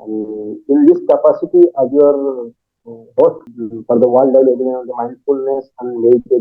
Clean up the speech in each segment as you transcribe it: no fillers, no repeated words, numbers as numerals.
In this capacity, as your host for the World Webinar on the Mindfulness and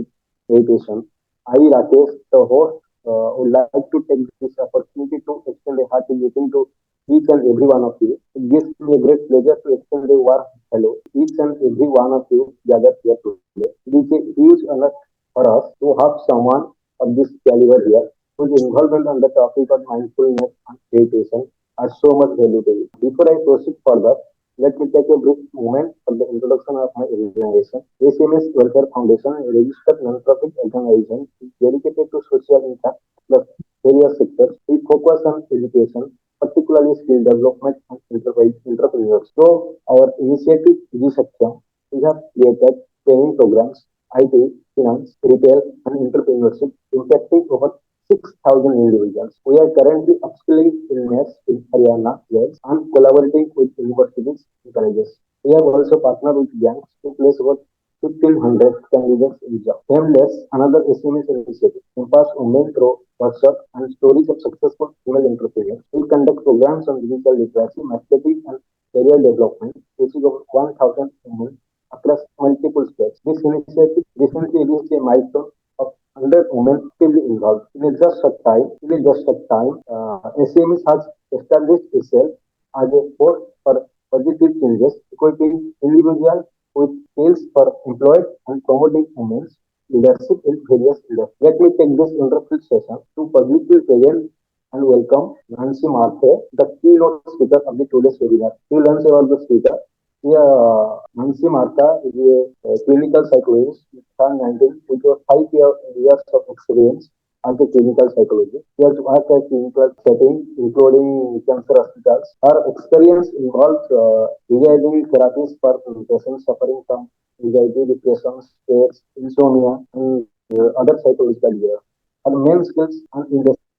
Meditation, I, Rakesh, the host, would like to take this opportunity to extend a hearty greeting to each and every one of you. It gives me a great pleasure to extend a warm hello to each and every one of you gathered here today. It is a huge honor for us to have someone of this caliber here whose involvement on the topic of mindfulness and meditation are so much value to you. Before I proceed further, let me take a brief moment for the introduction of my organization. ACMS Welfare Foundation, a registered non-profit organization dedicated to social impact plus various sectors. We focus on education, particularly skill development and entrepreneurship. So our initiative is section, we have created training programs, IT, finance, retail, and entrepreneurship, impacting over 6,000 individuals. We are currently upskilling in maths in Haryana, yes, and collaborating with universities and colleges. We have also partnered with banks to place over 1,500 candidates in job. Nameless, another SMS initiative, empowers women through workshops and stories of successful female entrepreneurs. We conduct programs on digital literacy, marketing, and career development, reaching over 1,000 women across multiple states. This initiative recently reached a milestone of 100 women actively involved. In a just a time, SCMS has established itself as a force for positive changes, equipping individuals with skills for employed and promoting women's leadership in various industries. Let me take this interview session to publicly present and welcome Nancy Marte, the keynote speaker of the today's webinar. You learn about the speaker. Yeah, Nancy Marta is a clinical psychologist with 19 with over 5 years of experience as a clinical psychologist. She has worked at clinical settings, including cancer hospitals. Her experience involves designing therapies for patients suffering from anxiety, depression, stress, insomnia, and other psychological disorders. Her main skills and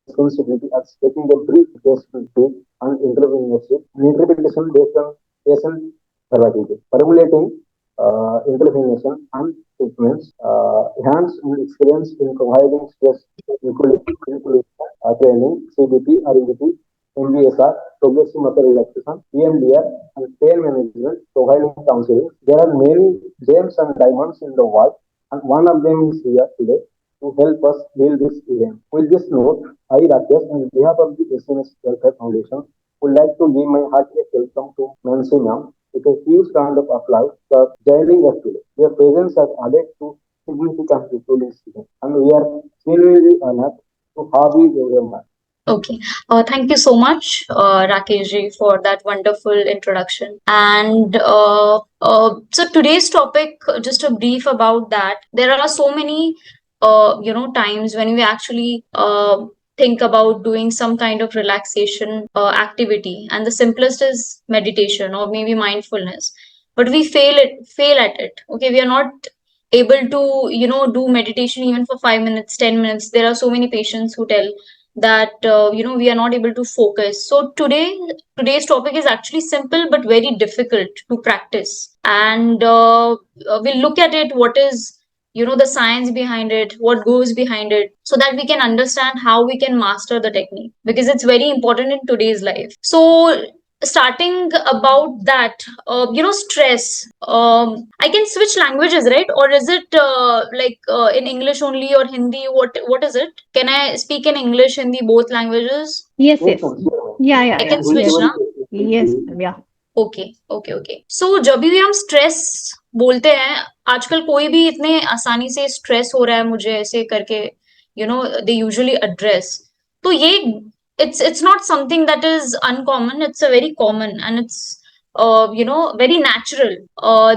responsibility are taking a brief patient and intervention and interpretation based on patient therapeutic, formulating intervention and treatments, hands-on experience in providing stress including training, CBT, REBT, MBSR, progressive motor relaxation, EMDR, and pain management, providing counseling. There are many gems and diamonds in the world, and one of them is here today to help us build this event. With this note, I, Rakesh, on behalf of the SMS Welfare Foundation, would like to give my heartiest welcome to Nancy Ma'am with a huge round of applause for joining us today. Your presence has added to significantly to this event, and we are genuinely honored to have you here, ma'am. Okay. Thank you so much, Rakesh ji, for that wonderful introduction. And so today's topic, just a brief about that. There are so many, times when we actually think about doing some kind of relaxation activity, and the simplest is meditation or maybe mindfulness. But we fail at it. Okay, we are not able to, do meditation even for 5 minutes, 10 minutes. There are so many patients who tell that we are not able to focus. So today's topic is actually simple but very difficult to practice, and we'll look at it, what is the science behind it, what goes behind it, so that we can understand how we can master the technique, because it's very important in today's life. So starting about that, stress, I can switch languages, right? Or is it in English only or Hindi? What is it? Can I speak in English, Hindi, both languages? Yes, Yes, yes. ma'am. Sure, ma'am. Yeah, yeah, I yeah. can switch, Yes. na? Yes, ma'am. Yeah. Okay okay okay. So जब भी हम stress बोलते हैं, आजकल कोई भी इतने आसानी से स्ट्रेस हो रहा है मुझे ऐसे करके, दे यूजुअली एड्रेस। तो ये it's not something that is uncommon, it's a very common, and it's very natural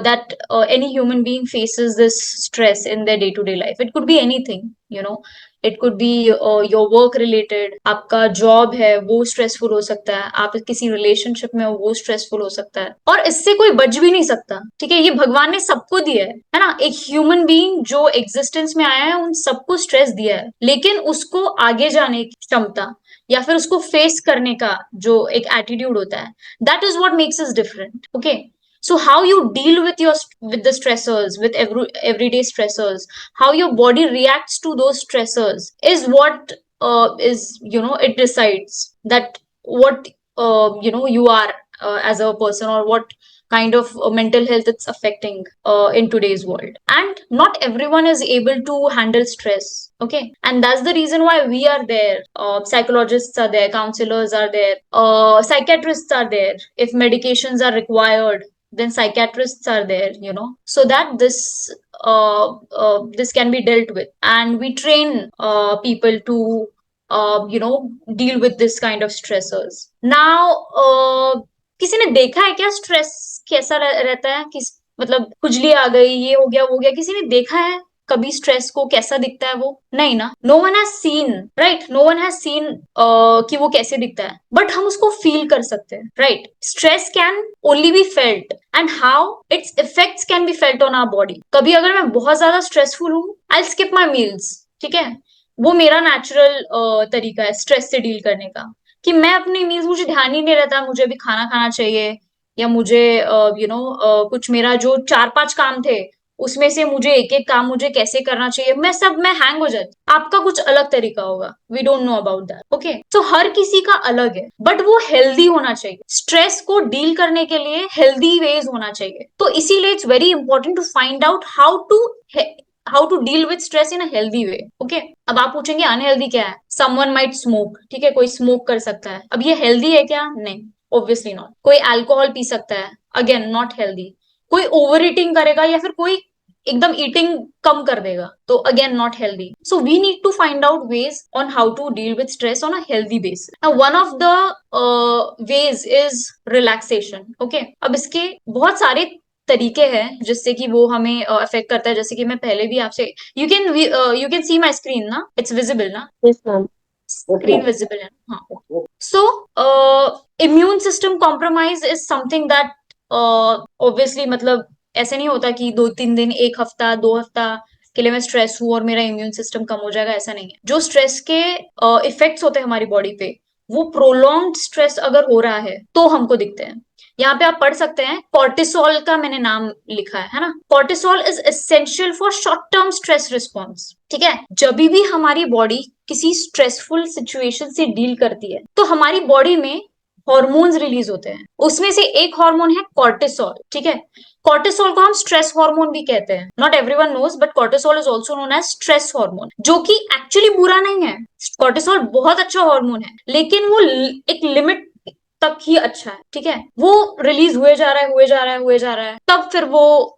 that any human being faces this stress in their day to day life. It could be anything, it could be your work related, आपका job है वो stressful हो सकता है, आप किसी relationship में हो वो स्ट्रेसफुल हो सकता है, और इससे कोई बच भी नहीं सकता। ठीक है, ये भगवान ने सबको दिया है ना। एक ह्यूमन बीइंग जो एग्जिस्टेंस में आया है उन सबको स्ट्रेस दिया है, लेकिन उसको आगे जाने की क्षमता या फिर उसको फेस करने का जो एक एटीट्यूड होता है, that is what makes us different. Okay, so how you deal with with the stressors, with everyday stressors, how your body reacts to those stressors is what is it decides that what you are as a person, or what kind of mental health it's affecting in today's world. And not everyone is able to handle stress, okay, and that's the reason why we are there. Psychologists are there, counselors are there, psychiatrists are there. If medications are required, then psychiatrists are there, so that this can be dealt with, and we train people to deal with this kind of stressors. Now, किसी ने देखा है क्या stress कैसा रहता है? मतलब खुजली आ गई, ये हो गया वो गया, किसी ने देखा है कभी स्ट्रेस को कैसा दिखता है? वो नहीं ना, no one has seen, right? No one has seen कि वो कैसे दिखता है, बट हम उसको फील कर सकते हैं, right? Stress can only be felt, and how its effects can be felt on our body. कभी अगर मैं बहुत ज्यादा स्ट्रेसफुल हूँ, आई स्किप माई मील्स, ठीक है? वो मेरा नेचुरल तरीका है स्ट्रेस से डील करने का, कि मैं अपने मील्स, मुझे ध्यान ही नहीं रहता मुझे अभी खाना खाना चाहिए, या मुझे कुछ मेरा जो 4-5 काम थे उसमें से मुझे एक एक काम मुझे कैसे करना चाहिए, मैं हैंग हो जाती. आपका कुछ अलग तरीका होगा, we don't know about that, okay? तो हर किसी का अलग है, बट वो हेल्दी होना चाहिए. स्ट्रेस को डील करने के लिए हेल्दी वेज होना चाहिए. तो इसीलिए it's very important to find out how to deal with stress in a healthy way, okay? अब आप पूछेंगे अनहेल्दी क्या है? समवन माइट स्मोक, ठीक है, कोई स्मोक कर सकता है. अब ये हेल्दी है क्या? नहीं, ऑब्वियसली नॉट. कोई अल्कोहल पी सकता है, अगेन नॉट हेल्दी. कोई ओवर ईटिंग करेगा, या फिर कोई एकदम ईटिंग कम कर देगा, तो again not healthy. So we need to find out ways on how to deal with stress on a healthy basis. Now one of the ways is relaxation, okay? अब इसके बहुत सारे तरीके हैं जिससे कि वो हमें अफेक्ट करता है. जैसे कि मैं पहले भी आपसे, you can see my screen ना? इट्स विजिबल ना? Yes, ma'am. स्क्रीन विजिबल है, हाँ. So immune system compromise is something that obviously, मतलब ऐसे नहीं होता कि 2-3 दिन, 1 हफ्ता, 2 हफ्ता के लिए मैं स्ट्रेस हूँ और मेरा इम्यून सिस्टम कम हो जाएगा, ऐसा नहीं है. जो स्ट्रेस के इफेक्ट्स होते हैं हमारी बॉडी पे, वो प्रोलॉन्ग्ड स्ट्रेस अगर हो रहा है तो हमको दिखते हैं. यहाँ पे आप पढ़ सकते हैं, कॉर्टिसोल का मैंने नाम लिखा है ना? Cortisol is essential for short term stress response, ठीक है? जब भी हमारी बॉडी किसी स्ट्रेसफुल सिचुएशन से डील करती है, तो हमारी बॉडी में हॉर्मोन्स रिलीज होते हैं. उसमें से एक हार्मोन है कॉर्टिसोल, ठीक है? कॉर्टिसोल को हम स्ट्रेस हार्मोन भी कहते हैं. Not everyone knows, but cortisol is also known as stress hormone, जो कि एक्चुअली बुरा नहीं है. कॉर्टिसोल बहुत अच्छा हार्मोन है, लेकिन वो एक लिमिट तक ही अच्छा है, ठीक है? वो रिलीज हुए जा रहा है, हुए जा रहा है, हुए जा रहा है, तब फिर वो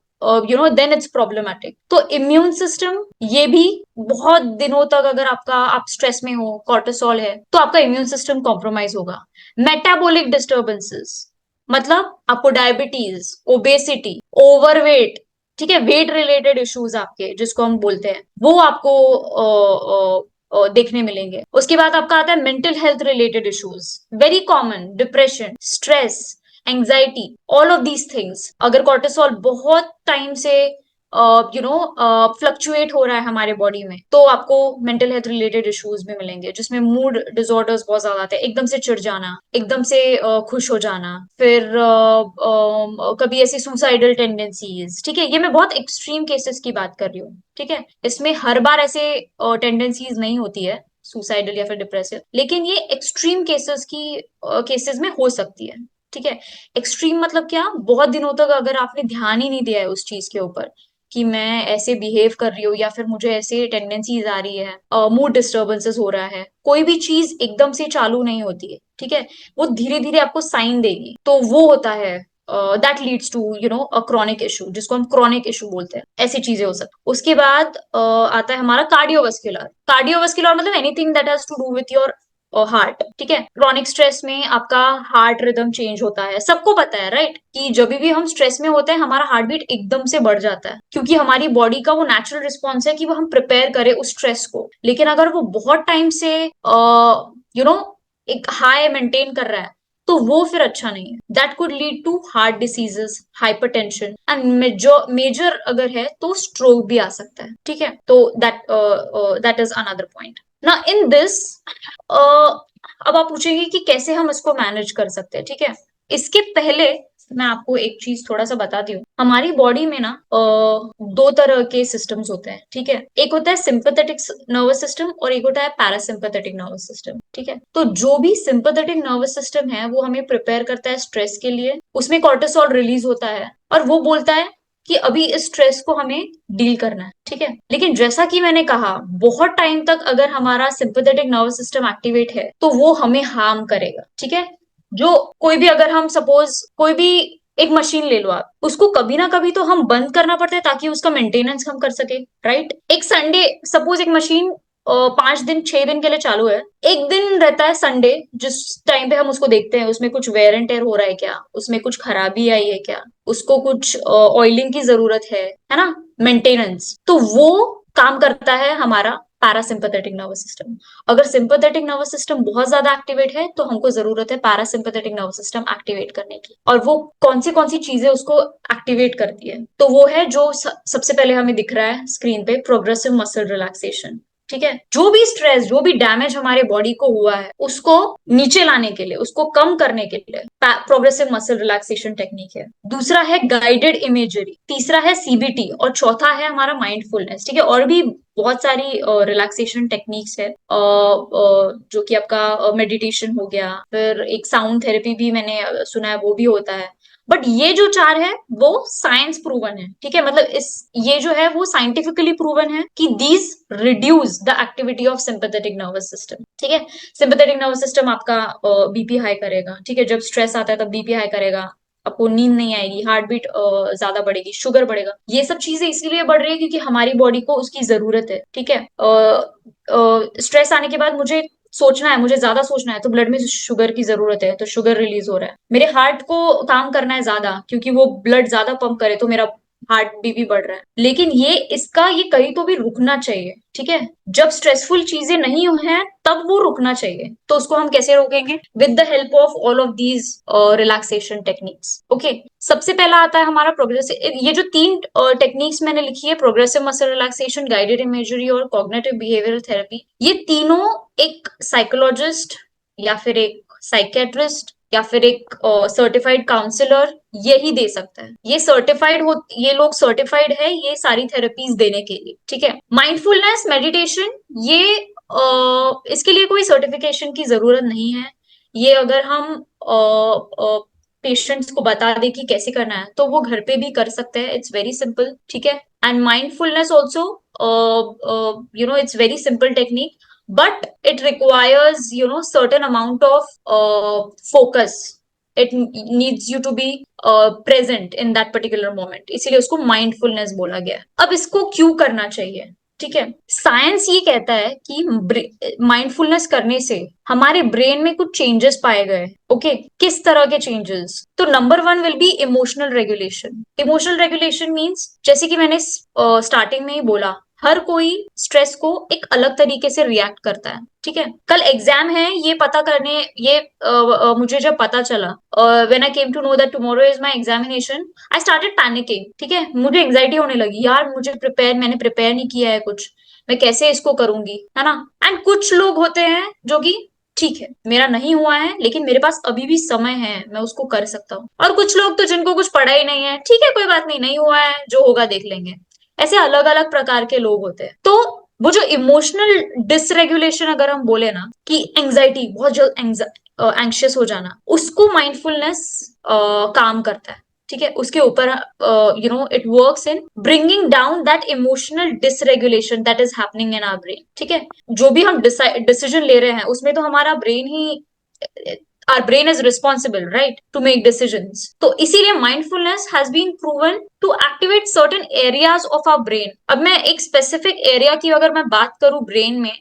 देन इट्स प्रॉब्लमेटिक. तो इम्यून सिस्टम, ये भी बहुत दिनों तक अगर आप स्ट्रेस में हो, कॉर्टिसोल है, तो आपका इम्यून सिस्टम कॉम्प्रोमाइज होगा. मेटाबॉलिक डिस्टर्बेंसेस, मतलब आपको डायबिटीज, ओबेसिटी, ओवरवेट, ठीक है, वेट रिलेटेड इश्यूज आपके, जिसको हम बोलते हैं, वो आपको देखने मिलेंगे. उसके बाद आपका आता है mental health related issues, very common, depression, stress, anxiety, all of these things. अगर कॉर्टिसोल बहुत टाइम से फ्लक्चुएट हो रहा है हमारे बॉडी में, तो आपको मेंटल हेल्थ रिलेटेड इश्यूज भी मिलेंगे, जिसमें मूड डिसऑर्डर्स बहुत ज्यादा आते हैं, एकदम से चिढ़ जाना, एकदम से खुश हो जाना, फिर कभी ऐसी सुसाइडल टेंडेंसीज, ठीक है? ये मैं बहुत एक्सट्रीम केसेस की बात कर रही हूँ, ठीक है? इसमें हर बार ऐसे टेंडेंसीज नहीं होती है, सुसाइडल या फिर डिप्रेसिव, लेकिन ये एक्सट्रीम केसेस में हो सकती है, ठीक है? एक्सट्रीम मतलब क्या? बहुत दिनों तक अगर आपने ध्यान ही नहीं दिया है उस चीज के ऊपर कि मैं ऐसे बिहेव कर रही हूँ, या फिर मुझे ऐसे टेंडेंसीज आ रही है, मूड डिस्टर्बेंसेस हो रहा है, कोई भी चीज एकदम से चालू नहीं होती है, ठीक है? वो धीरे धीरे आपको साइन देगी, तो वो होता है that leads to a chronic issue, जिसको हम क्रॉनिक इशू बोलते हैं. ऐसी चीजें हो सकती. उसके बाद आता है हमारा कार्डियोवास्कुलर. कार्डियोवास्कुलर मतलब anything that has to do with your heart, ठीक है? क्रॉनिक स्ट्रेस में आपका हार्ट रिदम चेंज होता है. सबको पता है, राइट, कि जब भी हम स्ट्रेस में होते हैं हमारा हार्ट बीट एकदम से बढ़ जाता है, क्योंकि हमारी बॉडी का वो नेचुरल रिस्पॉन्स है कि वो हम प्रिपेयर करें उस स्ट्रेस को. लेकिन अगर वो बहुत टाइम से एक हाई मेंटेन कर रहा है, तो वो फिर अच्छा नहीं है. That could lead to heart diseases, hypertension, and major अगर है तो स्ट्रोक भी आ सकता है, ठीक है? तो दैट इज अनदर पॉइंट. ना इन दिस, अब आप पूछेंगे कि कैसे हम इसको मैनेज कर सकते हैं, ठीक है? इसके पहले मैं आपको एक चीज थोड़ा सा बताती हूँ। हमारी बॉडी में ना दो तरह के सिस्टम्स होते हैं, ठीक है। एक होता है सिंपैथेटिक नर्वस सिस्टम और एक होता है पैरासिम्पैथेटिक नर्वस सिस्टम, ठीक है। तो जो भी सिंपैथेटिक नर्वस सिस्टम है वो हमें प्रिपेयर करता है स्ट्रेस के लिए, उसमें कॉर्टिसोल रिलीज होता है और वो बोलता है कि अभी इस स्ट्रेस को हमें डील करना है, ठीक है। लेकिन जैसा कि मैंने कहा, बहुत टाइम तक अगर हमारा सिंपैथेटिक नर्वस सिस्टम एक्टिवेट है तो वो हमें हार्म करेगा, ठीक है। जो कोई भी, अगर हम सपोज कोई भी एक मशीन ले लो आप, उसको कभी ना कभी तो हम बंद करना पड़ता है ताकि उसका मेंटेनेंस हम कर सके, राइट। एक संडे, सपोज एक मशीन 5 दिन 6 दिन के लिए चालू है, एक दिन रहता है संडे जिस टाइम पे हम उसको देखते हैं उसमें कुछ वेयर एंड टेयर हो रहा है क्या, उसमें कुछ खराबी आई है क्या, उसको कुछ ऑयलिंग की जरूरत है ना, मेंटेनेंस, तो वो काम करता है हमारा पैरासिम्पथेटिक नर्वस सिस्टम। अगर सिंपैथेटिक नर्वस सिस्टम बहुत ज्यादा एक्टिवेट है तो हमको जरूरत है पैरासिम्पैथेटिक नर्वस सिस्टम एक्टिवेट करने की। और वो कौन सी चीजें उसको एक्टिवेट करती है, तो वो है जो सबसे पहले हमें दिख रहा है स्क्रीन पे, प्रोग्रेसिव मसल रिलैक्सेशन, ठीक है। जो भी स्ट्रेस, जो भी डैमेज हमारे बॉडी को हुआ है उसको नीचे लाने के लिए, उसको कम करने के लिए प्रोग्रेसिव मसल रिलैक्सेशन टेक्निक है। दूसरा है गाइडेड इमेजरी, तीसरा है सीबीटी और चौथा है हमारा माइंडफुलनेस, ठीक है। और भी बहुत सारी रिलैक्सेशन टेक्निक्स है, जो कि आपका मेडिटेशन हो गया, फिर एक साउंड थेरेपी भी मैंने सुना है वो भी होता है। बट ये जो चार है वो साइंस प्रूवन है, ठीक है। मतलब इस ये जो है वो साइंटिफिकली प्रूवन है कि these reduce the activity of sympathetic nervous system, ठीक है। सिंपैथेटिक नर्वस सिस्टम आपका बीपी हाई करेगा, ठीक है। जब स्ट्रेस आता है तब बीपी हाई करेगा, आपको नींद नहीं आएगी, हार्ट बीट ज्यादा बढ़ेगी, शुगर बढ़ेगा। ये सब चीजें इसीलिए बढ़ रही है क्योंकि हमारी बॉडी को उसकी जरूरत है, ठीक है। स्ट्रेस आने के बाद मुझे सोचना है, मुझे ज्यादा सोचना है तो ब्लड में शुगर की जरूरत है, तो शुगर रिलीज हो रहा है। मेरे हार्ट को काम करना है ज्यादा क्योंकि वो ब्लड ज्यादा पंप करे, तो मेरा हार्ट बीपी बढ़ रहा है। लेकिन ये कहीं तो भी रुकना चाहिए, ठीक है। जब स्ट्रेसफुल चीजें नहीं है तब वो रुकना चाहिए, तो उसको हम कैसे रोकेंगे? With the help of all of these relaxation techniques, okay. सबसे पहला आता है हमारा प्रोग्रेसिव, ये जो तीन टेक्निक्स मैंने लिखी है, progressive muscle relaxation, guided imagery और कॉग्निटिव बिहेवियरल थेरेपी, ये तीनों एक साइकोलॉजिस्ट या फिर एक साइकेट्रिस्ट या फिर एक सर्टिफाइड काउंसलर यही दे सकता है। ये लोग सर्टिफाइड है ये सारी थेरेपीज देने के लिए, ठीक है। माइंडफुलनेस मेडिटेशन, ये इसके लिए कोई सर्टिफिकेशन की जरूरत नहीं है। ये अगर हम पेशेंट्स को बता दे कि कैसे करना है तो वो घर पे भी कर सकते हैं, इट्स वेरी सिंपल, ठीक है। And mindfulness also, it's very simple technique, but it requires certain amount of focus. It needs you to be present in that particular moment, इसीलिए उसको माइंडफुलनेस बोला गया है। अब इसको क्यों करना चाहिए, ठीक है। साइंस ये कहता है कि माइंडफुलनेस करने से हमारे ब्रेन में कुछ चेंजेस पाए गए, ओके। किस तरह के चेंजेस? तो number one will be emotional regulation. Emotional regulation means, जैसे कि मैंने स्टार्टिंग में ही बोला, हर कोई स्ट्रेस को एक अलग तरीके से रिएक्ट करता है, ठीक है। कल एग्जाम है, ये पता करने, मुझे जब पता चला, when I came to know that tomorrow is my examination, I started panicking, ठीक है। मुझे एंजाइटी होने लगी, यार मैंने प्रिपेयर नहीं किया है कुछ, मैं कैसे इसको करूंगी, है ना। एंड कुछ लोग होते हैं जो कि ठीक है, मेरा नहीं हुआ है लेकिन मेरे पास अभी भी समय है, मैं उसको कर सकता हूँ। और कुछ लोग तो जिनको कुछ पढ़ा ही नहीं है, ठीक है कोई बात नहीं, नहीं हुआ है, जो होगा देख लेंगे। ऐसे अलग अलग प्रकार के लोग होते हैं। तो वो जो इमोशनल डिसरेगुलेशन, अगर हम बोले ना कि एंजाइटी, बहुत जल्द एंग्शियस हो जाना, उसको माइंडफुलनेस काम करता है, ठीक है। उसके ऊपर it works in bringing down that emotional dysregulation that is happening in our brain, ठीक है। जो भी हम डिसीजन ले रहे हैं उसमें तो हमारा brain he, our brain is responsible, right, to make decisions. तो इसीलिए mindfulness has been proven to activate certain areas of our brain. अब मैं एक specific area की अगर मैं बात करूं ब्रेन में,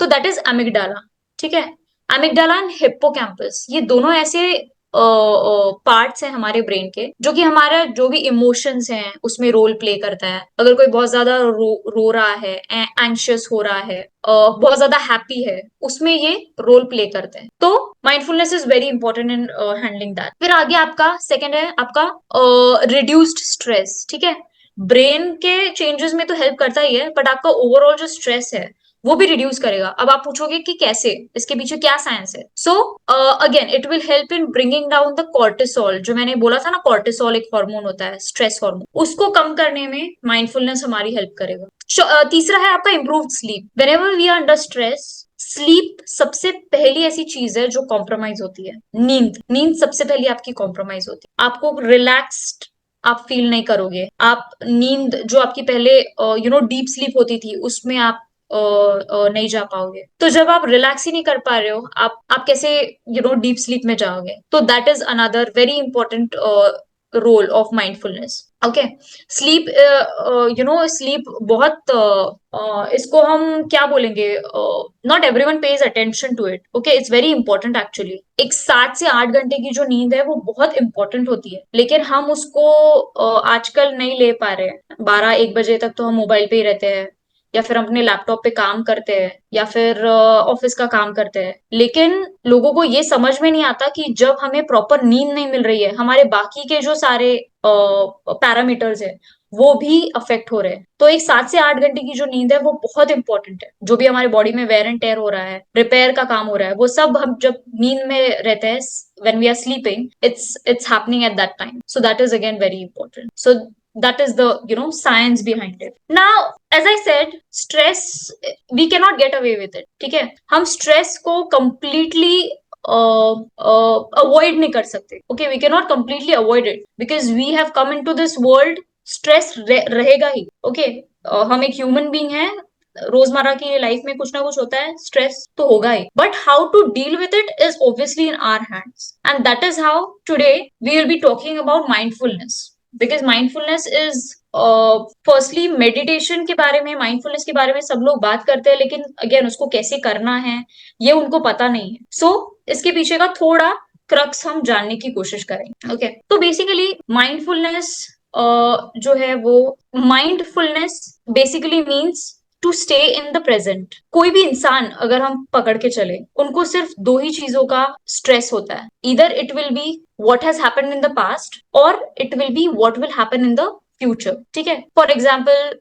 तो that is amygdala, ठीक है। amygdala and hippocampus, ये दोनों ऐसे पार्ट्स हैं हमारे ब्रेन के जो कि हमारा जो भी इमोशंस हैं उसमें रोल प्ले करता है। अगर कोई बहुत ज्यादा रो रहा है, एंग्शियस हो रहा है, बहुत ज्यादा हैप्पी है, उसमें ये रोल प्ले करते हैं। तो mindfulness is very important in handling that. फिर आगे आपका सेकेंड है आपका रिड्यूस्ड स्ट्रेस, ठीक है। ब्रेन के चेंजेस में तो हेल्प करता ही है, बट आपका ओवरऑल जो स्ट्रेस है वो भी रिड्यूस करेगा। अब आप पूछोगे कि कैसे, इसके पीछे क्या साइंस है? So again it will help in bringing down the cortisol. जो मैंने बोला था ना, कॉर्टिसोल एक हार्मोन होता है, स्ट्रेस हार्मोन, उसको कम करने में माइंडफुलनेस हमारी हेल्प करेगा। तीसरा है आपका improved sleep. Whenever we are under stress, sleep सबसे पहली ऐसी चीज है जो कॉम्प्रोमाइज होती है। नींद सबसे पहली आपकी कॉम्प्रोमाइज होती है। आपको रिलैक्स्ड आप फील नहीं करोगे। आप नींद जो आपकी पहले डीप स्लीप होती थी, उसमें आप नहीं जा पाओगे। तो जब आप रिलैक्स ही नहीं कर पा रहे हो, आप कैसे डीप स्लीप में जाओगे? तो that is another very important role of mindfulness. Okay, sleep, sleep बहुत इसको हम क्या बोलेंगे, not everyone pays attention to it. Okay, it's very important actually. एक 7 से 8 घंटे की जो नींद है वो बहुत इंपॉर्टेंट होती है, लेकिन हम उसको आजकल नहीं ले पा रहे हैं। 12-1 बजे तक तो हम मोबाइल पे ही रहते हैं, या फिर हम अपने लैपटॉप पे काम करते हैं, या फिर ऑफिस का काम करते हैं। लेकिन लोगों को ये समझ में नहीं आता कि जब हमें प्रॉपर नींद नहीं मिल रही है, हमारे बाकी के जो सारे पैरामीटर्स है वो भी अफेक्ट हो रहे हैं। तो एक 7 से 8 घंटे की जो नींद है वो बहुत इंपॉर्टेंट है। जो भी हमारे बॉडी में वेयर एंड टेयर हो रहा है, रिपेयर का काम हो रहा है, वो सब हम जब नींद में रहते हैं, when we are sleeping, it's happening at that time. So that is again very important. So that is the science behind it. Now, as I said, stress, we cannot get away with it. ठीक है, हम stress को completely avoid नहीं कर सकते। Okay, we can not completely avoid it because we have come into this world. Stress रहेगा ही। Okay, हम एक ह्यूमन बींग है, रोजमर्रा की लाइफ में कुछ ना कुछ होता है, स्ट्रेस तो होगा ही। But how to deal with it is obviously in our hands, and that is how today we will be talking about mindfulness. Because mindfulness is firstly meditation के बारे में, माइंडफुलनेस के बारे में सब लोग बात करते हैं, लेकिन अगेन उसको कैसे करना है ये उनको पता नहीं है। सो इसके पीछे का थोड़ा क्रक्स हम जानने की कोशिश करेंगे। ओके, तो बेसिकली माइंडफुलनेस जो है वो, mindfulness basically means to stay in the present. कोई भी इंसान अगर हम पकड़ के चले, उनको सिर्फ दो ही चीजों का स्ट्रेस होता है। इधर it will be what has happened in the past, और it will be what will happen in the future. ठीक है, फॉर एग्जाम्पल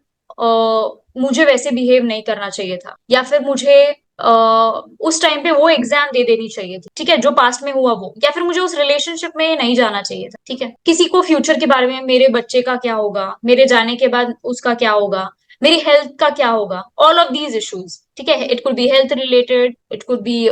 मुझे वैसे बिहेव नहीं करना चाहिए था, या फिर मुझे उस टाइम पे वो एग्जाम दे देनी चाहिए थी, ठीक है, जो पास्ट में हुआ वो, या फिर मुझे उस रिलेशनशिप में नहीं जाना चाहिए था। ठीक है, किसी को फ्यूचर के बारे में, मेरे बच्चे का क्या होगा, मेरे जाने के बाद उसका क्या होगा, मेरी हेल्थ का क्या होगा, ऑल ऑफ दीज इश्यूज। ठीक है, it could be health related, it could be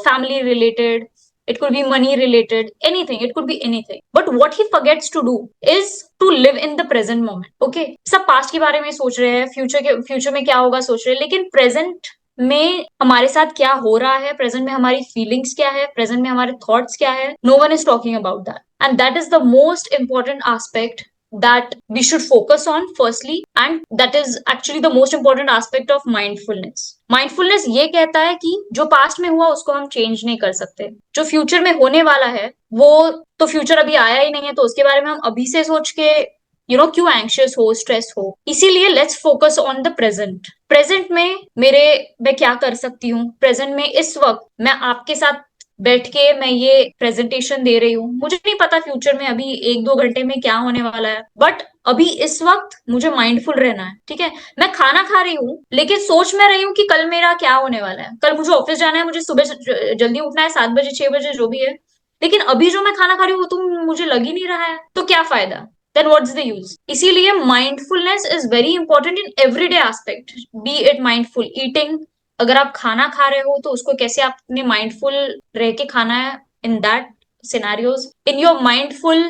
family related, it could be money related, anything, it could be anything. But what he forgets to do is to live in the present moment. Okay, सब past के बारे में सोच रहे हैं, future में क्या होगा सोच रहे हैं, लेकिन प्रेजेंट में हमारे साथ क्या हो रहा है, प्रेजेंट में हमारी फीलिंग्स क्या है, प्रेजेंट में हमारे थॉट्स क्या है, no one is talking about that. And that is the most important aspect that we should focus on firstly, and that is actually the most important aspect of mindfulness. Mindfulness ये कहता है कि जो past में हुआ उसको हम change नहीं कर सकते, जो फ्यूचर में होने वाला है वो तो फ्यूचर अभी आया ही नहीं है, तो उसके बारे में हम अभी से सोच के क्यों एंशियस हो, स्ट्रेस हो। इसीलिए let's focus on the present. Present में मैं क्या कर सकती हूँ, प्रेजेंट में इस वक्त मैं आपके साथ बैठ के मैं ये प्रेजेंटेशन दे रही हूँ। मुझे नहीं पता फ्यूचर में अभी 1-2 घंटे में क्या होने वाला है, बट अभी इस वक्त मुझे माइंडफुल रहना है। ठीक है, मैं खाना खा रही हूँ, लेकिन सोच में रही हूँ कि कल मेरा क्या होने वाला है, कल मुझे ऑफिस जाना है, मुझे सुबह जल्दी उठना है, 7 बजे 6 बजे जो भी है, लेकिन अभी जो मैं खाना खा रही हूँ वो तो मुझे लग ही नहीं रहा है, तो क्या फायदा, देन व्हाट्स द यूज। इसीलिए mindfulness is very important in everyday aspect, B it mindful eating. अगर आप खाना खा रहे हो तो उसको कैसे आपने माइंडफुल रह के खाना है, in that scenarios, in your mindful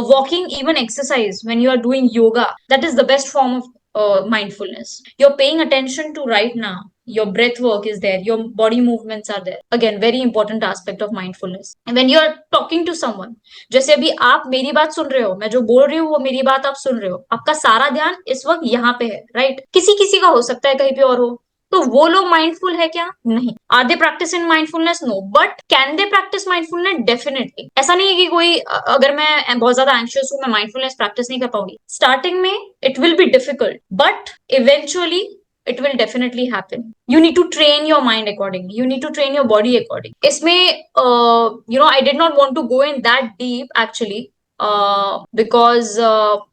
walking, even exercise, when you are doing yoga, that is the best form of mindfulness. You're paying attention to right now, your breath work is there, your body movements are there, again very important aspect of mindfulness. And when you are talking to someone, जैसे अभी आप मेरी बात सुन रहे हो, मैं जो बोल रही हूँ वो मेरी बात आप सुन रहे हो, आपका सारा ध्यान इस वक्त यहाँ पे है, राइट? किसी किसी का हो सकता है कहीं पे और हो, तो वो लोग माइंडफुल है क्या? नहीं। Are they practice in mindfulness? No. But can they practice mindfulness? Definitely. ऐसा नहीं है कि कोई अगर मैं बहुत ज्यादा एंशियस हूं, मैं माइंडफुलनेस प्रैक्टिस नहीं कर पाऊंगी। स्टार्टिंग में it will be difficult, but eventually it will definitely happen. You need to train your mind accordingly, you need to train your body accordingly. इसमें I did not want to go in that deep actually, because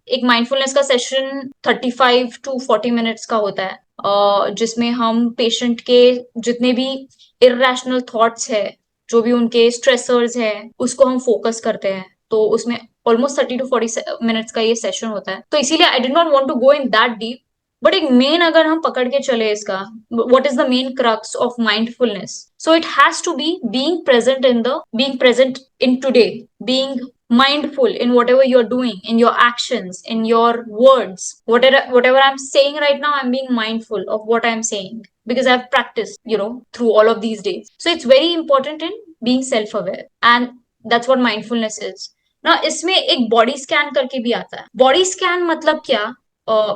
एक mindfulness का session 35 to 40 minutes का होता है, जिसमें हम patient के जितने भी इररेशनल थॉट्स है, जो भी उनके स्ट्रेसर्स है, उसको हम फोकस करते हैं। तो उसमें ऑलमोस्ट 30 to 40 मिनट्स का ये सेशन होता है। तो इसीलिए I did not want to go in that deep, but एक मेन अगर हम पकड़ के चले इसका, what is the main crux of mindfulness? So it has to be being present in today, being mindful in whatever you're doing, in your actions, in your words, whatever I'm saying right now, I'm being mindful of what I'm saying because I've practiced, through all of these days. So it's very important in being self aware, and that's what mindfulness is. ना इसमें एक body scan करके भी आता है। Body scan मतलब क्या?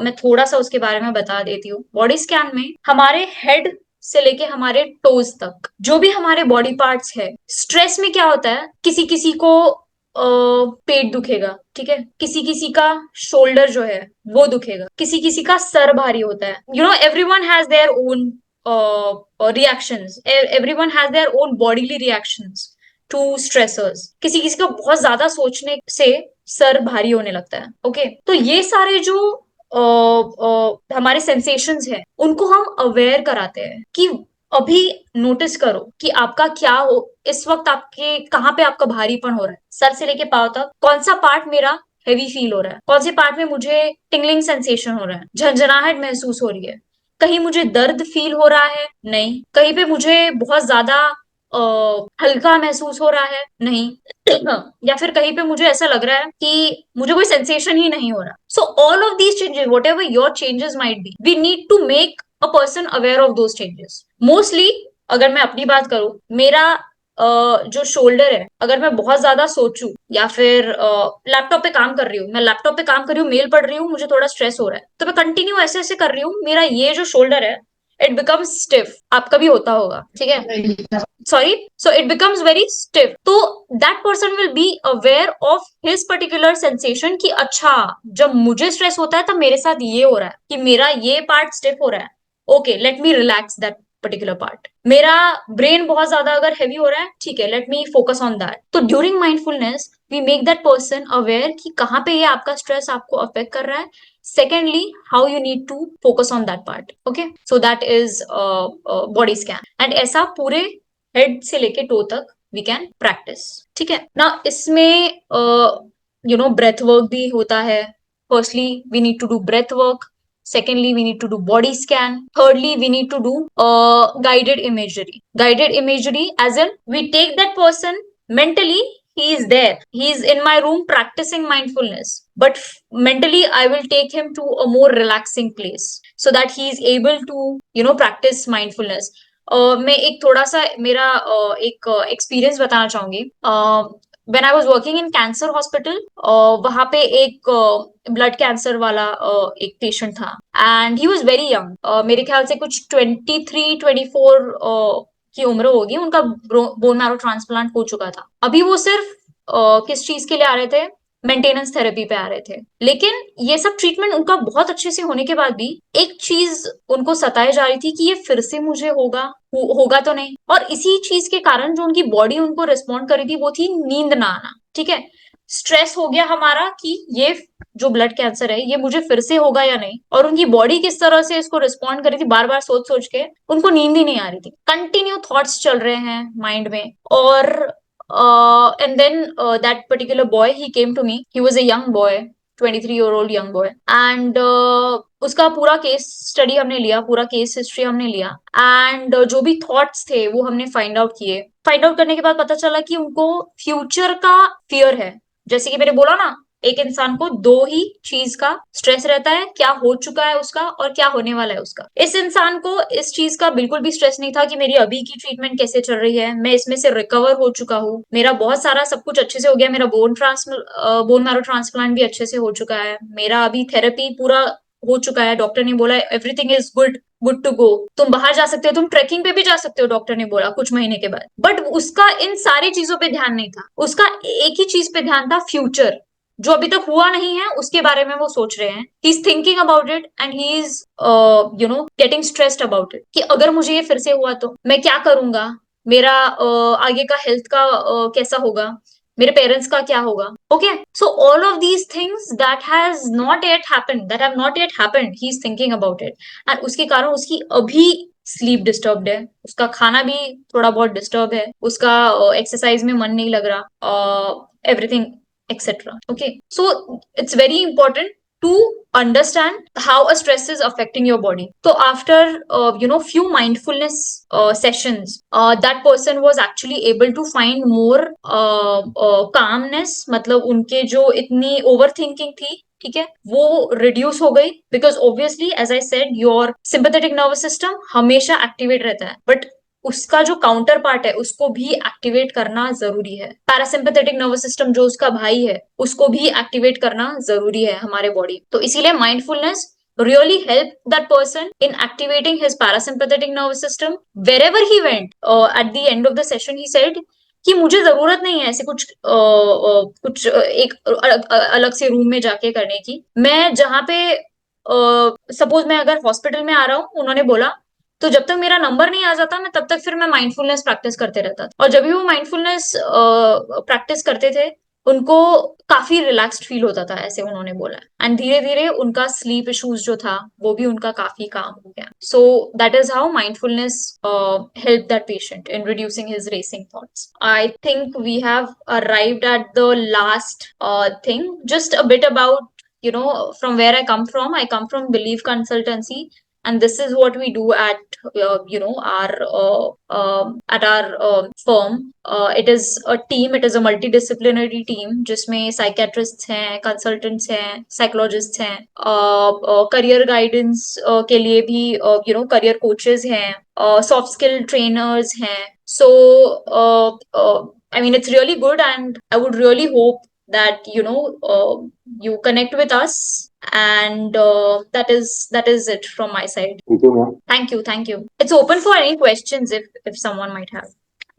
मैं थोड़ा सा उसके बारे में बता देती हूँ। बॉडी स्कैन में हमारे हेड से लेके हमारे टोज तक जो भी हमारे बॉडी पार्ट्स है, स्ट्रेस में क्या होता है, किसी किसी को पेट दुखेगा, ठीक है, किसी किसी का शोल्डर जो है वो दुखेगा, किसी किसी का सर भारी होता है। Everyone has their own reactions, everyone has their own bodily reactions to stressors. किसी किसी का बहुत ज्यादा सोचने से सर भारी होने लगता है। ओके, तो ये सारे जो हमारे सेंसेशंस हैं उनको हम अवेयर कराते हैं कि अभी नोटिस करो कि आपका क्या हो, इस वक्त आपके कहाँ पे आपका भारीपन हो रहा है, सर से लेके पांव तक कौन सा पार्ट मेरा हेवी फील हो रहा है, कौन से पार्ट में मुझे टिंगलिंग सेंसेशन हो रहा है, झंझनाहट महसूस हो रही है, कहीं मुझे दर्द फील हो रहा है, नहीं, कहीं पे मुझे बहुत ज्यादा हल्का महसूस हो रहा है, नहीं, या फिर कहीं पे मुझे ऐसा लग रहा है कि मुझे कोई सेंसेशन ही नहीं हो रहा। So all of these changes, whatever your changes might be, we need to make a person aware of those changes. Mostly अगर मैं अपनी बात करूं, मेरा जो शोल्डर है, अगर मैं बहुत ज्यादा सोचूं या फिर लैपटॉप पे काम कर रही हूँ, मैं लैपटॉप पे काम कर रही हूँ, मेल पढ़ रही हूँ, मुझे थोड़ा स्ट्रेस हो रहा है, तो मैं कंटिन्यू ऐसे ऐसे कर रही हूँ, मेरा ये जो शोल्डर है इट बिकम्स स्टिफ। आपका भी होता होगा, ठीक है, sorry, so it becomes very stiff. तो that person will be aware of his particular sensation कि अच्छा, जब मुझे स्ट्रेस होता है तब मेरे साथ ये हो रहा है कि मेरा ये पार्ट स्टिफ हो रहा है, okay let me relax that particular part. मेरा ब्रेन बहुत ज्यादा अगर हैवी हो रहा है, ठीक है, let me focus on that. तो during mindfulness we make that person aware कि कहाँ पे ये आपका स्ट्रेस आपको अफेक्ट कर रहा है, secondly how you need to focus on that part. Okay, so that is body scan, and ऐसा पूरे हेड से लेके टो तक वी कैन प्रैक्टिस। ठीक है ना, इसमें ब्रेथ वर्क भी होता है। Firstly we need to do breath work, secondly we need to do body scan, thirdly we need to do guided imagery, as in we take that person mentally, he is there, he is in my room practicing mindfulness, but mentally I will take him to a more relaxing place so that he is able to practice mindfulness. मैं एक थोड़ा सा मेरा एक experience बताना चाहूंगी। When I was working in cancer hospital, वहां पे एक ब्लड कैंसर वाला एक पेशेंट था, and he was very young, मेरे ख्याल से कुछ 23-24 की उम्र होगी। उनका बोन मैरो ट्रांसप्लांट हो चुका था। अभी वो सिर्फ किस चीज के लिए आ रहे थे, मेंटेनेंस थेरेपी पे आ रहे थे। लेकिन ये सब ट्रीटमेंट उनका बहुत अच्छे से होने के बाद भी एक चीज उनको सताए जा रही थी कि ये फिर से मुझे होगा तो नहीं। और इसी चीज के कारण जो उनकी बॉडी उनको रिस्पॉन्ड कर रही थी वो थी नींद ना आना। ठीक है, स्ट्रेस हो गया हमारा कि ये जो ब्लड कैंसर है ये मुझे फिर से होगा या नहीं, और उनकी बॉडी किस तरह से इसको रिस्पॉन्ड कर रही थी, बार बार सोच सोच के उनको नींद ही नहीं आ रही थी, कंटिन्यू थॉट्स चल रहे हैं माइंड में। और and then that particular boy, he came to me, he was a young boy, 23-year-old young boy, and उसका पूरा केस स्टडी हमने लिया, पूरा केस हिस्ट्री हमने लिया, एंड जो भी थॉट्स थे वो हमने फाइंड आउट किए। फाइंड आउट करने के बाद पता चला कि उनको फ्यूचर का फियर है। जैसे कि मैंने बोला ना, एक इंसान को दो ही चीज का स्ट्रेस रहता है, क्या हो चुका है उसका और क्या होने वाला है उसका। इस इंसान को इस चीज का बिल्कुल भी स्ट्रेस नहीं था कि मेरी अभी की ट्रीटमेंट कैसे चल रही है, मैं इसमें से रिकवर हो चुका हूँ, मेरा बहुत सारा सब कुछ अच्छे से हो गया, मेरा बोन मैरो ट्रांसप्लांट भी अच्छे से हो चुका है, मेरा अभी थेरेपी पूरा हो चुका है, डॉक्टर ने बोला everything is good to go, तुम बाहर जा सकते हो, तुम ट्रेकिंग पे भी जा सकते हो, डॉक्टर ने बोला कुछ महीने के बाद। बट उसका इन सारी चीजों पे ध्यान नहीं था, उसका एक ही चीज पे ध्यान था, फ्यूचर जो अभी तक हुआ नहीं है उसके बारे में वो सोच रहे हैं। He is thinking about it and he is getting stressed about it कि अगर मुझे ये फिर से हुआ तो मैं क्या करूंगा, मेरा आगे का हेल्थ का कैसा होगा, मेरे पेरेंट्स का क्या होगा। Okay, so all of these things that have not yet happened, he's thinking about it, and उसके कारण उसकी अभी स्लीप डिस्टर्ब्ड है, उसका खाना भी थोड़ा बहुत डिस्टर्ब है, उसका एक्सरसाइज में मन नहीं लग रहा, everything etcetera. Okay, so it's very important to understand how a stress is affecting your body. So after few mindfulness sessions, that person was actually able to find more calmness. मतलब उनके जो इतनी overthinking थी, ठीक है, वो reduce हो गई, because obviously as I said your sympathetic nervous system हमेशा एक्टिवेट रहता है, बट उसका जो काउंटर पार्ट है उसको भी एक्टिवेट करना जरूरी है. पैरासिम्पैथेटिक नर्वस सिस्टम जो उसका भाई है उसको भी एक्टिवेट करना जरूरी है हमारे बॉडी. तो इसीलिए mindfulness really helped that person in activating his parasympathetic nervous system. Wherever he went, at the end of the session he said कि मुझे जरूरत नहीं है ऐसे कुछ एक अलग से रूम में जाके करने की. मैं जहाँ पे सपोज मैं अगर हॉस्पिटल में आ रहा हूँ, उन्होंने बोला, तो जब तक मेरा नंबर नहीं आ जाता मैं तब तक फिर मैं माइंडफुलनेस प्रैक्टिस करते रहता था. और जब भी वो माइंडफुलनेस प्रैक्टिस करते थे उनको काफी रिलैक्स्ड फील होता था, ऐसे उन्होंने बोला. एंड धीरे धीरे उनका स्लीप इश्यूज जो था वो भी उनका काफी काम हो गया. So that is how mindfulness help that patient in reducing his racing thoughts. I think we have arrived at the last thing. Just a bit about from where I come from. I come from Belief Consultancy, and this is what we do at our firm. It is a team. It is a multidisciplinary team जिसमें psychiatrists हैं, consultants हैं, psychologists हैं, career guidance के लिए भी career coaches हैं, soft skill trainers हैं. So I mean, it's really good, and I would really hope that you connect with us, and that is it from my side. Thank you, ma'am. Thank you. It's open for any questions if someone might have.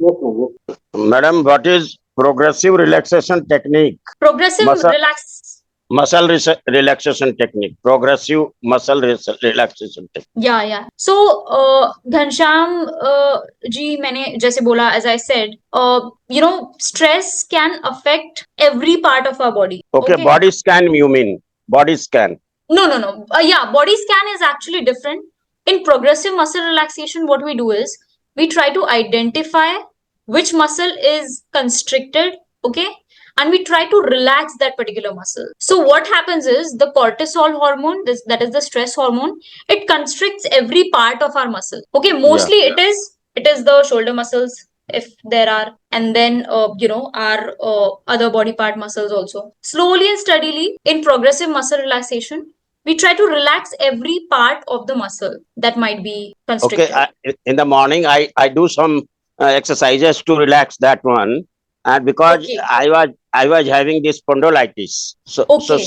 Yes, ma'am. Yes. Madam, what is progressive relaxation technique? Progressive Muscle relaxation technique. Progressive muscle relaxation technique. Yeah. So Ghanshyam ji, मैंने जैसे बोला, as I said, stress can affect every part of our body. Okay, body scan you mean? Body scan. No. Yeah, body scan is actually different. In progressive muscle relaxation, what we do is we try to identify which muscle is constricted, okay, and we try to relax that particular muscle. So what happens is the cortisol hormone, that is the stress hormone, it constricts every part of our muscle. Okay, mostly it is the shoulder muscles, if there are, and then our other body part muscles also. Slowly and steadily, in progressive muscle relaxation, we try to relax every part of the muscle that might be constricted. Okay, in the morning I do some exercises to relax that one, and because Okay. I was having this spondylitis, so Okay.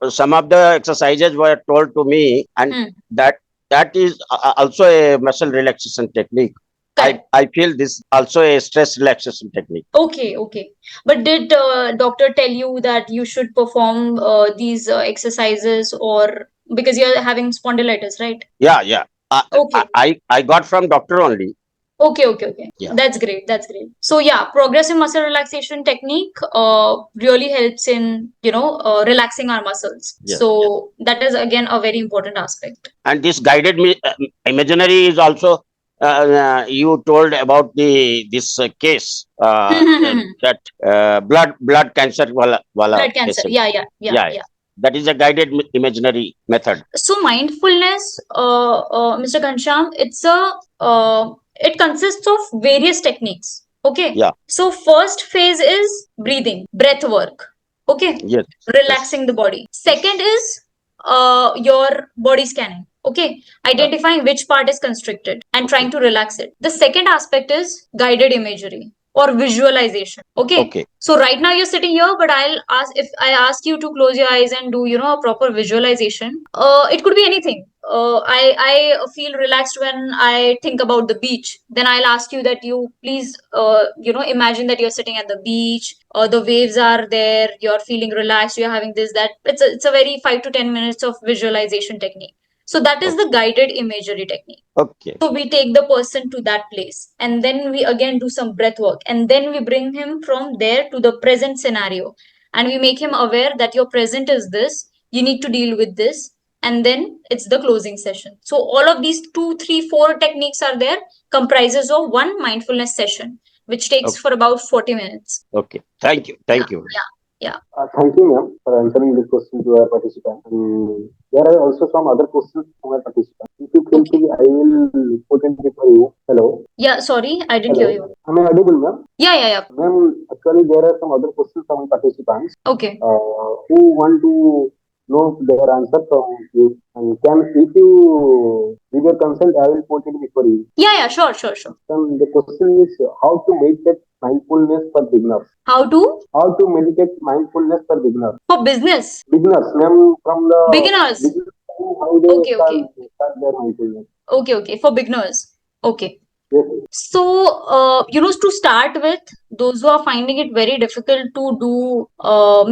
some of the exercises were told to me, and that is also a muscle relaxation technique. Correct. I feel this also a stress relaxation technique. Okay. But did doctor tell you that you should perform these exercises, or because you're having spondylitis, right? Yeah. Okay. I got from doctor only. Okay. Yeah. That's great. So yeah, progressive muscle relaxation technique really helps in relaxing our muscles. Yes, So that is again a very important aspect. And this guided imaginary is also you told about this case that blood cancer wala Blood cancer. patient. Yeah. That is a guided imaginary method. So mindfulness, Mr. Ghanshyam, it consists of various techniques. Okay. Yeah. So first phase is breathing, breath work. Okay. Yes. Relaxing the body. Second is your body scanning. Okay. Identifying which part is constricted and trying to relax it. The second aspect is guided imagery or visualization. Okay. So right now you're sitting here, but if I ask you to close your eyes and do a proper visualization, it could be anything. I feel relaxed when I think about the beach. Then I'll ask you that you please imagine that you're sitting at the beach, the waves are there, you're feeling relaxed, you're having this, that. It's a very 5 to 10 minutes of visualization technique. So that is the guided imagery technique. Okay. So we take the person to that place, and then we again do some breath work, and then we bring him from there to the present scenario. and we make him aware that your present is this, you need to deal with this, and then it's the closing session. So all of these 2, 3, 4 techniques are there, comprises of one mindfulness session, which takes Okay. for about 40 minutes. Okay. Thank you. Thank you. Thank you, ma'am, for answering this question to our participant. There are also some other questions from our participant. If you feel free, I will put it before you. Hello. Yeah, sorry, I didn't hear you. Hello. Am I audible, ma'am? Yeah. Ma'am, actually, there are some other questions from participants Okay. who want to know their answer from you. And if you give your consent, I will put it before you. Yeah, sure. The question is how to meditate mindfulness for beginners. How to Meditate mindfulness for beginners. for business Beginners, ma'am, from the beginners. beginners, how they Okay. start their mindfulness. Okay, for beginners. Okay. Yes. So, to start with, those who are finding it very difficult to do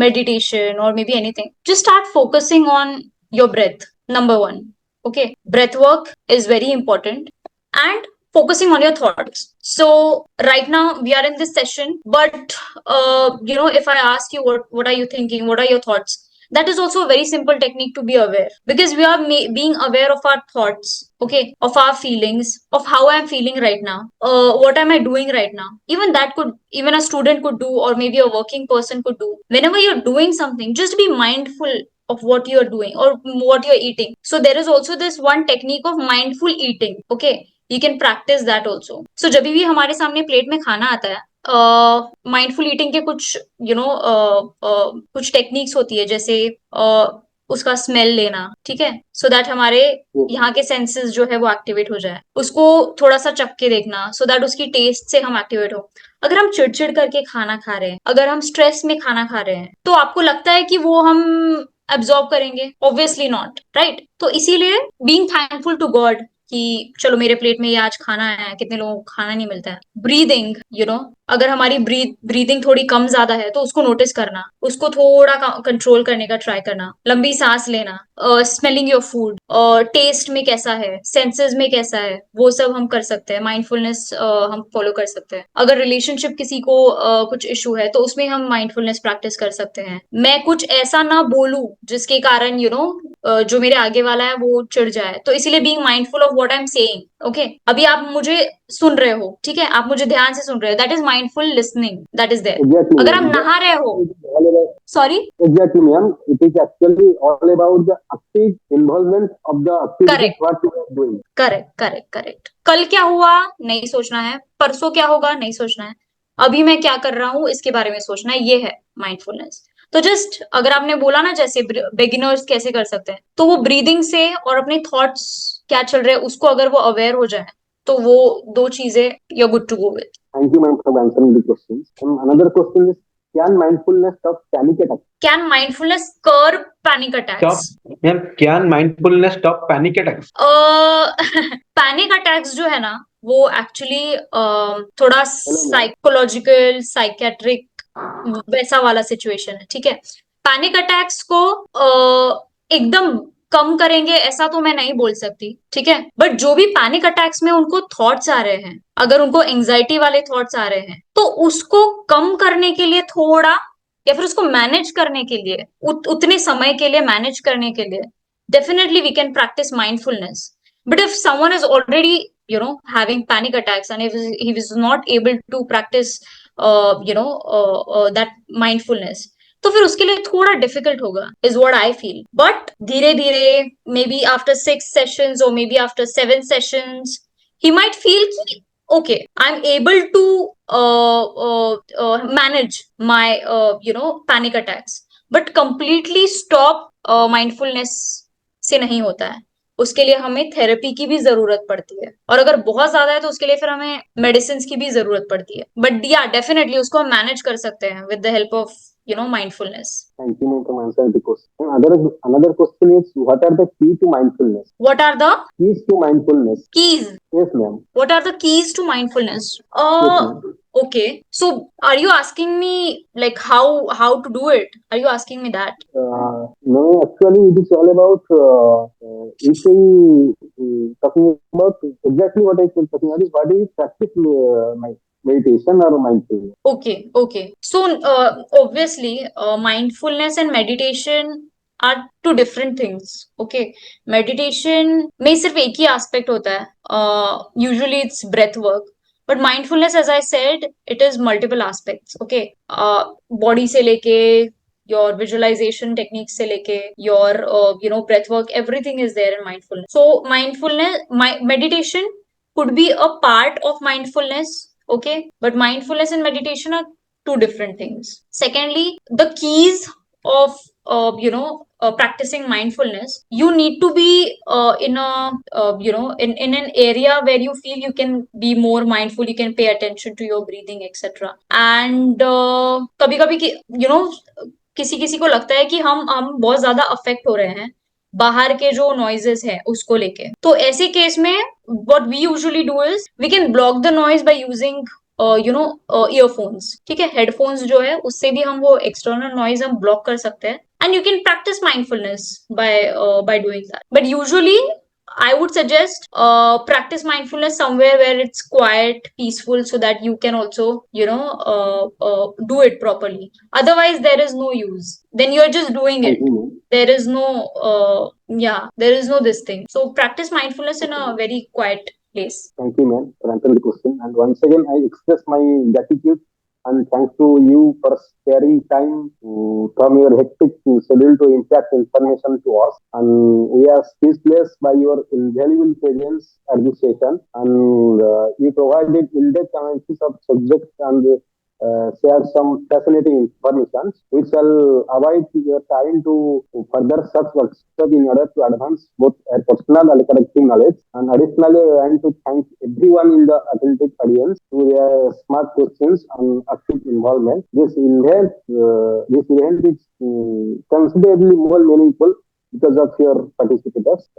meditation or maybe anything, just start focusing on your breath. Number one. Okay. Breath work is very important, and focusing on your thoughts. So, right now we are in this session, but if I ask you what are you thinking, what are your thoughts? That is also a very simple technique to be aware, because we are being aware of our thoughts, okay, of our feelings, of how I'm feeling right now, what am I doing right now. Even a student could do, or maybe a working person could do. Whenever you're doing something, just be mindful of what you're doing or what you're eating. So there is also this one technique of mindful eating. Okay, you can practice that also. So जब भी हमारे सामने plate में खाना आता है, mindful eating के कुछ कुछ टेक्निक्स होती है, जैसे उसका स्मेल लेना, ठीक है, सो दैट हमारे यहाँ के सेंसेस जो है वो एक्टिवेट हो जाए। उसको थोड़ा सा चख के देखना, सो दैट उसकी टेस्ट से हम एक्टिवेट हो। अगर हम चिड़चिड़ करके खाना खा रहे हैं, अगर हम स्ट्रेस में खाना खा रहे हैं, तो आपको लगता है कि वो हम एब्जॉर्ब करेंगे? Obviously not, right? तो इसीलिए बीइंग थैंकफुल टू गॉड कि चलो मेरे प्लेट में ये आज खाना है, कितने लोगों को खाना नहीं मिलता है। ब्रीदिंग, अगर हमारी ब्रीदिंग थोड़ी कम ज्यादा है तो उसको नोटिस करना, उसको थोड़ा कंट्रोल करने का ट्राई करना, लंबी सांस लेना, स्मेलिंग योर फूड, टेस्ट में कैसा है, सेंसेस में कैसा है, वो सब हम कर सकते हैं। माइंडफुलनेस हम फॉलो कर सकते हैं। अगर रिलेशनशिप किसी को कुछ इशू है तो उसमें हम माइंडफुलनेस प्रैक्टिस कर सकते हैं। मैं कुछ ऐसा ना बोलूं जिसके कारण जो मेरे आगे वाला है वो चिढ़ जाए, तो इसीलिए being mindful of what I am saying. Okay, अभी आप मुझे सुन रहे हो, ठीक है, आप मुझे ध्यान से सुन रहे हो, that is mindful listening, that is there. Exactly. अगर आप नहा रहे हो, sorry, Exactly, ma'am. It is actually all about the active involvement of the activity Correct. what you are doing. Correct. कल क्या हुआ नहीं सोचना है, परसों क्या होगा नहीं सोचना है, अभी मैं क्या कर रहा हूँ इसके बारे में सोचना है, ये है माइंडफुलनेस। तो जस्ट अगर आपने बोला ना जैसे बिगिनर्स कैसे कर सकते हैं, तो वो ब्रीदिंग से और अपने थॉट्स क्या चल रहे हैं उसको अगर वो अवेयर हो जाए, तो वो दो चीजें you are good to go with. Thank you, ma'am, for answering the questions. Another question is, can mindfulness stop panic attacks? Can mindfulness curb panic attacks? Ma'am, can mindfulness stop panic attacks? Panic attacks जो है ना वो actually थोड़ा psychological psychiatric वैसा वाला situation है, ठीक है। पैनिक अटैक्स को एकदम कम करेंगे ऐसा तो मैं नहीं बोल सकती, ठीक है, बट जो भी पैनिक अटैक्स में उनको थॉट्स आ रहे हैं, अगर उनको एंजाइटी वाले थॉट्स आ रहे हैं, तो उसको कम करने के लिए थोड़ा, या फिर उसको मैनेज करने के लिए, उतने समय के लिए मैनेज करने के लिए definitely we can practice mindfulness. But if someone is already having panic attacks, and if he was not able to practice that mindfulness, तो फिर उसके लिए थोड़ा डिफिकल्ट होगा, is what I feel. But धीरे धीरे, maybe after 6 sessions or maybe after 7 sessions, he might feel कि okay, I'm able to manage my panic attacks. But completely stop mindfulness से नहीं होता है, उसके लिए हमें थेरेपी की भी जरूरत पड़ती है, और अगर बहुत ज्यादा है तो उसके लिए फिर हमें मेडिसिन की भी जरूरत पड़ती है। बट या डेफिनेटली उसको हम मैनेज कर सकते हैं with the help of mindfulness. Thank you, ma'am, for answering the question. Another question is, what are the key to mindfulness? What are the keys to mindfulness? Keys. Yes, ma'am. What are the keys to mindfulness? Yes, ma'am. Okay, so are you asking me like how to do it? Are you asking me that? No, actually it is all about if we talking about exactly what I was talking about is what is practice meditation or mindfulness? Okay. So, obviously, mindfulness and meditation are two different things. Okay, meditation में सिर्फ एक ही aspect होता है. Usually it's breath work. But mindfulness, as I said, it is multiple aspects. Okay, body से लेके your visualization techniques से लेके your breath work, everything is there in mindfulness. So meditation could be a part of mindfulness. Okay, but mindfulness and meditation are two different things. Secondly, the keys of practicing mindfulness, you need to be in a in an area where you feel you can be more mindful, you can pay attention to your breathing, etc. And कभी कभी किसी किसी को लगता है कि हम बहुत ज्यादा अफेक्ट हो रहे हैं बाहर के जो नॉइजेस है उसको लेके. तो ऐसे केस में what we usually do is we can block the noise by using earphones. ठीक है, हेडफोन्स जो है उससे भी हम वो एक्सटर्नल नॉइज हम ब्लॉक कर सकते हैं. And you can practice mindfulness by doing that. But usually I would suggest practice mindfulness somewhere where it's quiet, peaceful, so that you can also do it properly. Otherwise there is no use, then you're just doing it. There is no there is no this thing. So practice mindfulness in a very quiet place. Thank you, ma'am, for answering the question. And once again, I express my gratitude and thanks to you for sparing time from your hectic schedule to impact information to us. And we are pleased by your invaluable presence at this session. And you provided in-depth analysis of subjects and shared some fascinating information, which shall avoid your time to further such workshop in order to advance both personal and collective knowledge. And additionally, I want to thank everyone in the attentive audience for their smart questions and active involvement. This event is considerably more meaningful because of your participants.